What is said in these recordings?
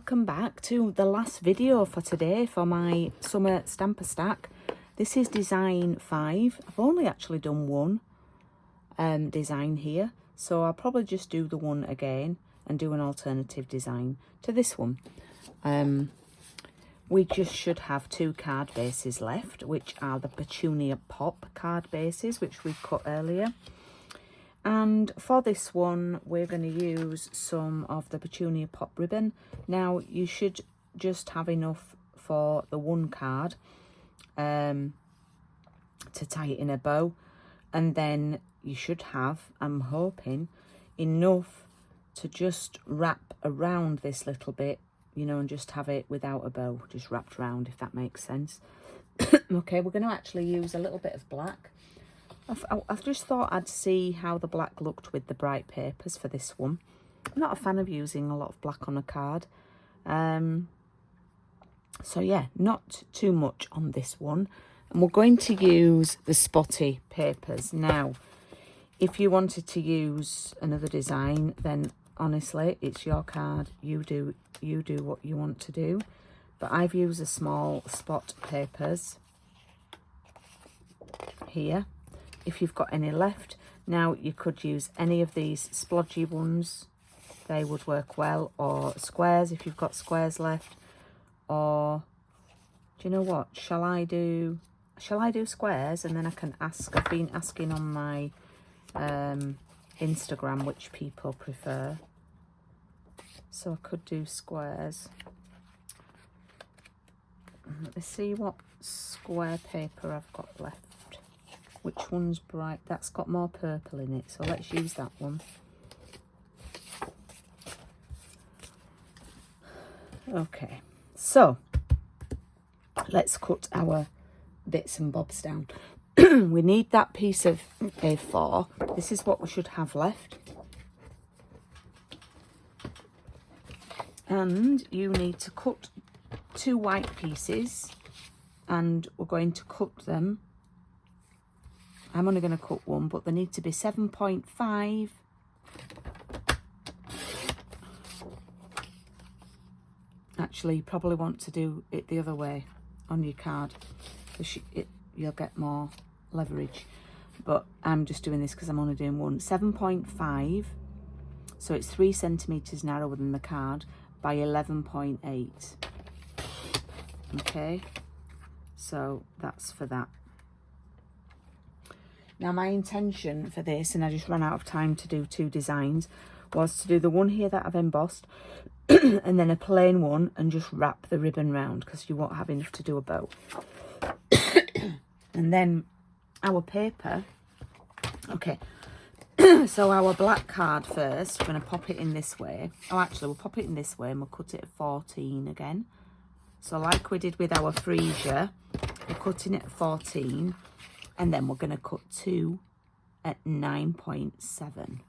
welcome back to the last video for today for my summer stamper stack. This is design 5. I've only actually done one design here, so I'll probably just do the one again and do an alternative design to this one. We just should have 2 card bases left, which are the Petunia Pop card bases, which we cut earlier. And for this one, we're going to use some of the Petunia Pop ribbon. Now, you should just have enough for the one card to tie it in a bow. And then you should have, I'm hoping, enough to just wrap around this little bit, you know, and just have it without a bow, just wrapped around, if that makes sense. Okay, we're going to actually use a little bit of black. I've just thought I'd see how the black looked with the bright papers for this one. I'm not a fan of using a lot of black on a card. So yeah, not too much on this one. And we're going to use the spotty papers. Now, if you wanted to use another design, then honestly, it's your card. You do what you want to do. But I've used the small spot papers here. If you've got any left. Now, you could use any of these splodgy ones. They would work well. Or squares, if you've got squares left. Or, do you know what? Shall I do squares? And then I can ask. I've been asking on my Instagram which people prefer. So I could do squares. Let's see what square paper I've got left. Which one's bright? That's got more purple in it, so let's use that one. Okay, so let's cut our bits and bobs down. We need that piece of A4. This is what we should have left. And you need to cut 2 white pieces, and we're going to cut them. I'm only going to cut one, but they need to be 7.5. Actually, you probably want to do it the other way on your card, because you'll get more leverage. But I'm just doing this because I'm only doing one. 7.5, so it's 3 centimetres narrower than the card by 11.8. Okay, so that's for that. Now, my intention for this, and I just ran out of time to do 2 designs, was to do the one here that I've embossed and then a plain one and just wrap the ribbon round, because you won't have enough to do a bow. And then our paper, okay, so our black card first, we're going to pop it in this way. Oh, actually, we'll pop it in this way and we'll cut it at 14 again. So like we did with our freesia, we're cutting it at 14. And then we're going to cut 2 at 9.7.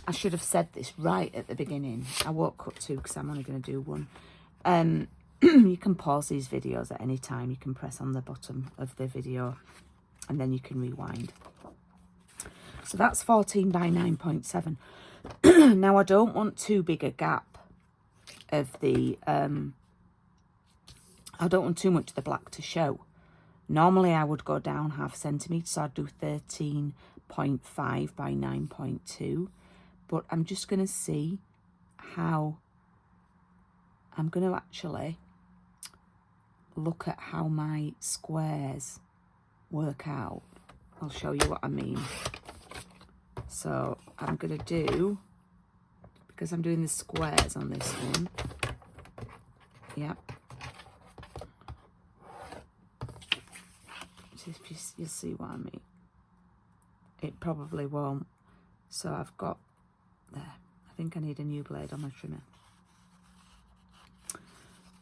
I should have said this right at the beginning. I won't cut 2 because I'm only going to do 1. You can pause these videos at any time. You can press on the bottom of the video and then you can rewind. So that's 14 by 9.7. Now, I don't want too big a gap of the... I don't want too much of the black to show. Normally, I would go down ½ centimetre, so I'd do 13.5 by 9.2. But I'm just going to see how... I'm going to actually look at how my squares work out. I'll show you what I mean. So I'm going to do... Because I'm doing the squares on this one. Yep. If you'll see what I mean. It probably won't. So I've got there. I think I need a new blade on my trimmer.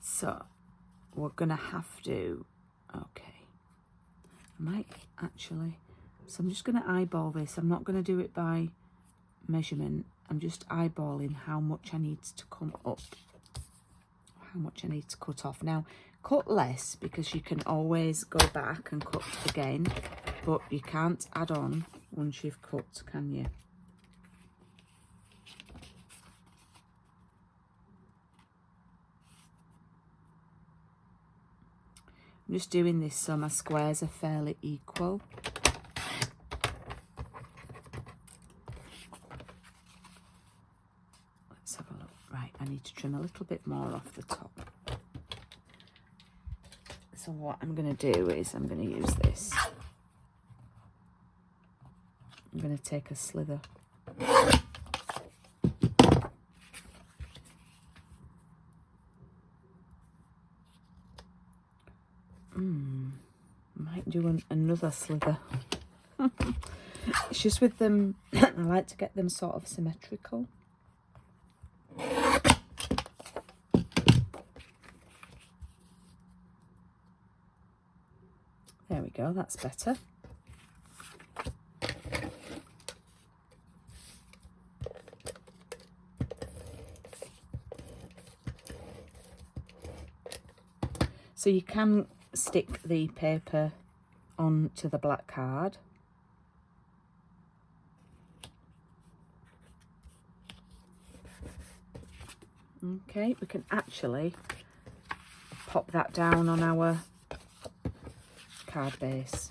So we're gonna have to. Okay. I might actually. So I'm just gonna eyeball this. I'm not gonna do it by measurement. I'm just eyeballing how much I need to come up. How much I need to cut off. Now, cut less because you can always go back and cut again, but you can't add on once you've cut, can you? I'm just doing this so my squares are fairly equal. Let's have a look. Right, I need to trim a little bit more off the top. So what I'm going to do is I'm going to use this. I'm going to take a slither. Might do another slither. It's just with them, I like to get them sort of symmetrical. There we go, that's better. So you can stick the paper onto the black card. Okay, we can actually pop that down on our card base.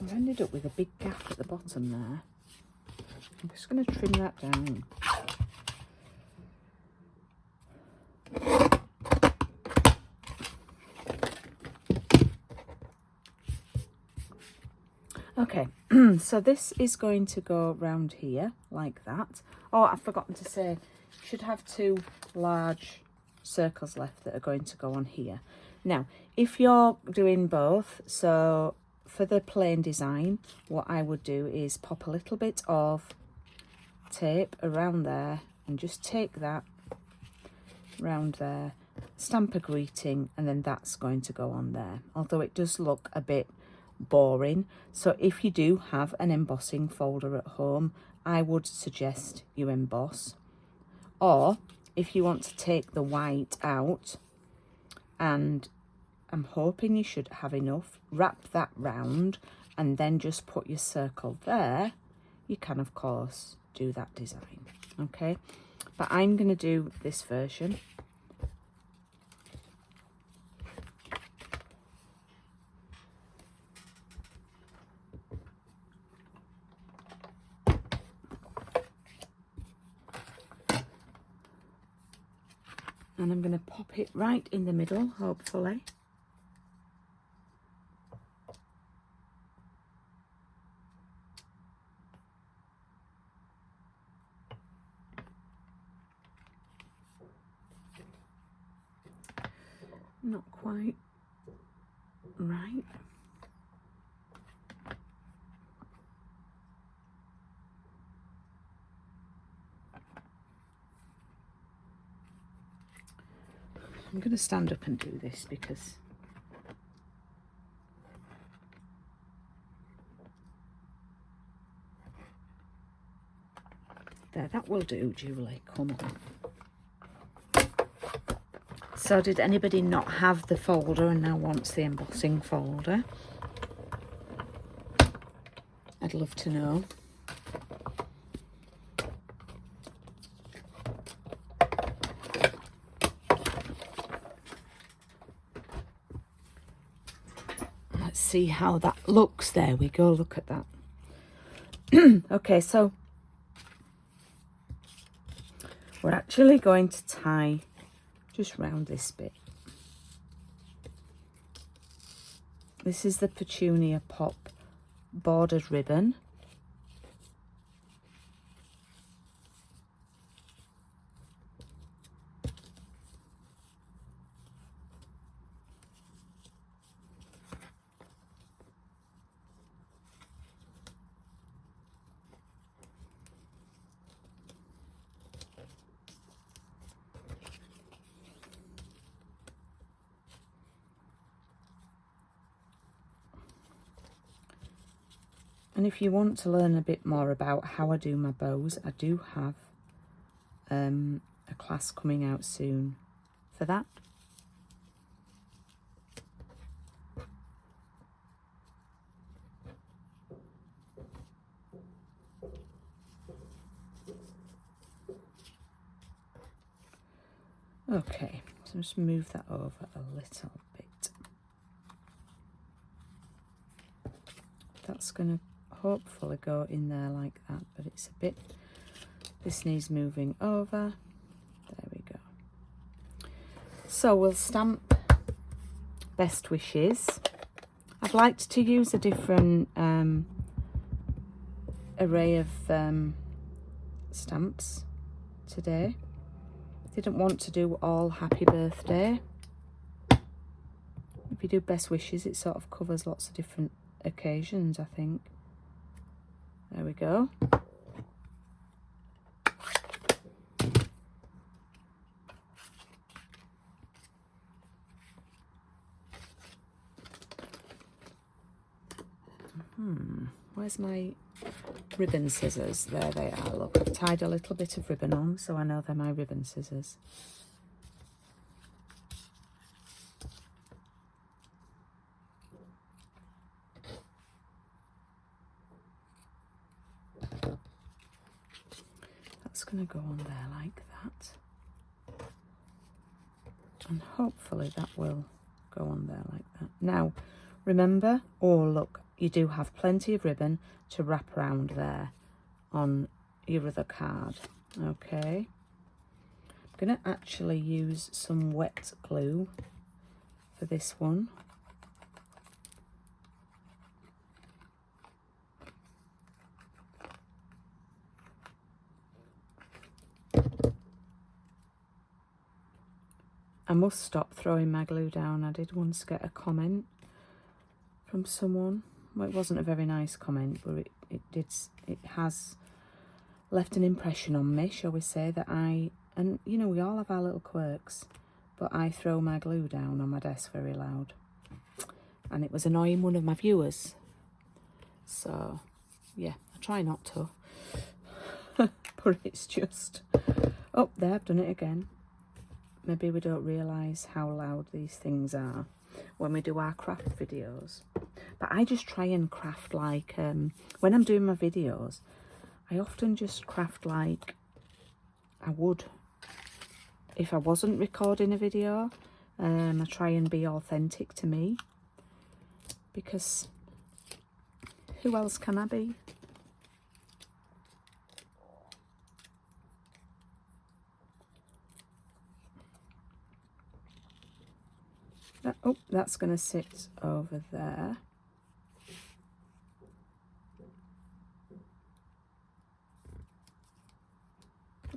I've ended up with a big gap at the bottom there. I'm just going to trim that down. Okay, so this is going to go round here like that. Oh, I've forgotten to say, you should have 2 large circles left that are going to go on here. Now, if you're doing both, so for the plain design, what I would do is pop a little bit of tape around there and just take that round there, stamp a greeting, and then that's going to go on there. Although it does look a bit boring, so if you do have an embossing folder at home, I would suggest you emboss. Or if you want to take the white out, and I'm hoping you should have enough, wrap that round and then just put your circle there, you can of course do that design. Okay, but I'm going to do this version. And I'm going to pop it right in the middle, hopefully. Not quite right. I'm going to stand up and do this because there, that will do, Julie, come on. So did anybody not have the folder and now wants the embossing folder? I'd love to know. Let's see how that looks. There we go, look at that. Okay, so we're actually going to tie just round this bit. This is the Petunia Pop bordered ribbon. And if you want to learn a bit more about how I do my bows, I do have a class coming out soon for that. Okay, so just move that over a little bit. That's going to hopefully go in there like that, but it's a bit, this needs moving over. There we go. So we'll stamp Best Wishes. I've liked to use a different array of stamps today. Didn't want to do all happy birthday. If you do Best Wishes, it sort of covers lots of different occasions, I think. There we go. Where's my ribbon scissors? There they are. Look, I've tied a little bit of ribbon on, so I know they're my ribbon scissors. That's going to go on there like that. And hopefully that will go on there like that. Now, remember, oh look, you do have plenty of ribbon to wrap around there on your other card. Okay. I'm going to actually use some wet glue for this one. I must stop throwing my glue down. I did once get a comment from someone. Well, it wasn't a very nice comment, but it has left an impression on me, shall we say, that and you know, we all have our little quirks, but I throw my glue down on my desk very loud. And it was annoying one of my viewers. So, yeah, I try not to. But it's just, oh, there, I've done it again. Maybe we don't realise how loud these things are when we do our craft videos. But I just try and craft like, when I'm doing my videos, I often just craft like I would if I wasn't recording a video. I try and be authentic to me, because who else can I be? Oh, that's going to sit over there.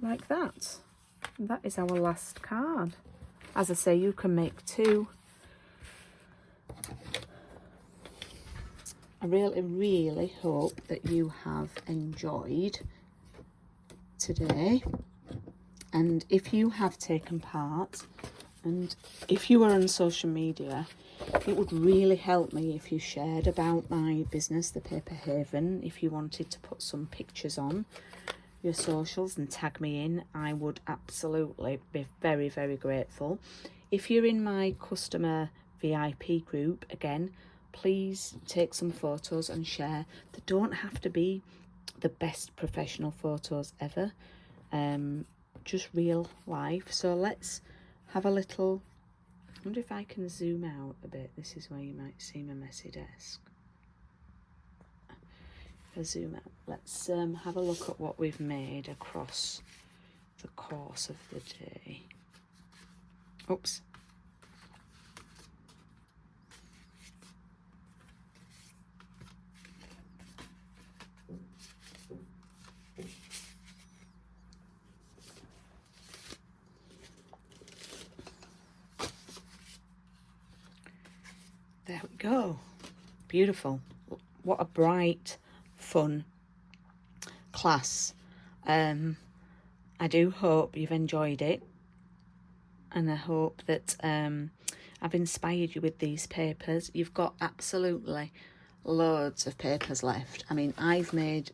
Like that. And that is our last card. As I say, you can make two. I really, really hope that you have enjoyed today. And if you have taken part, and if you are on social media, it would really help me if you shared about my business, The Paper Haven. If you wanted to put some pictures on your socials and tag me in, I would absolutely be very, very grateful. If you're in my customer VIP group, again, please take some photos and share. They don't have to be the best professional photos ever, just real life. So let's have a little, I wonder if I can zoom out a bit. This is where you might see my messy desk. If I zoom out, let's have a look at what we've made across the course of the day. Oops. There we go. Beautiful. What a bright, fun class. I do hope you've enjoyed it, and I hope that I've inspired you with these papers. You've got absolutely loads of papers left. I mean, I've made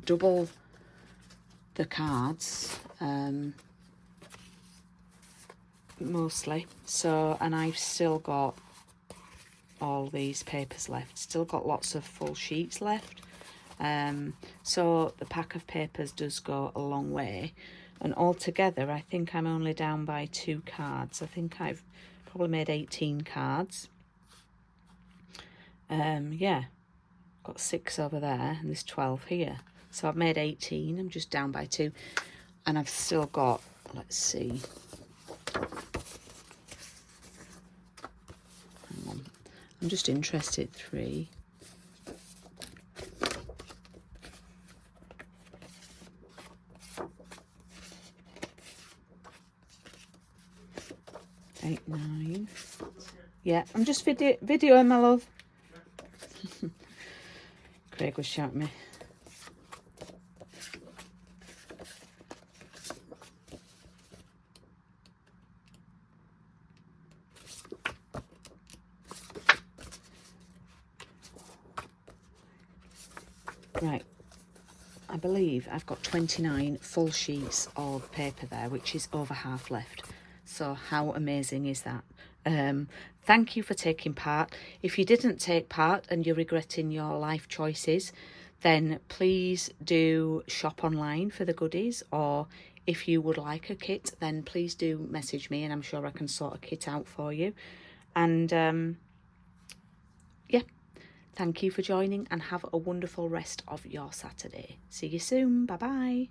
double the cards, mostly, so, and I've still got all these papers left, still got lots of full sheets left. So the pack of papers does go a long way, And altogether, I think I'm only down by 2 cards. I think I've probably made 18 cards. Yeah, got 6 over there and there's 12 here. So I've made 18. I'm just down by 2. And I've still got, let's see. Hang on. I'm just interested. 3. 8, 9. Yeah, I'm just videoing, my love. Craig was shouting me. Right, I believe I've got 29 full sheets of paper there, which is over half left. So how amazing is that? Thank you for taking part. If you didn't take part and you're regretting your life choices, then please do shop online for the goodies, or if you would like a kit, then please do message me and I'm sure I can sort a kit out for you. And yeah, thank you for joining and have a wonderful rest of your Saturday. See you soon. Bye bye.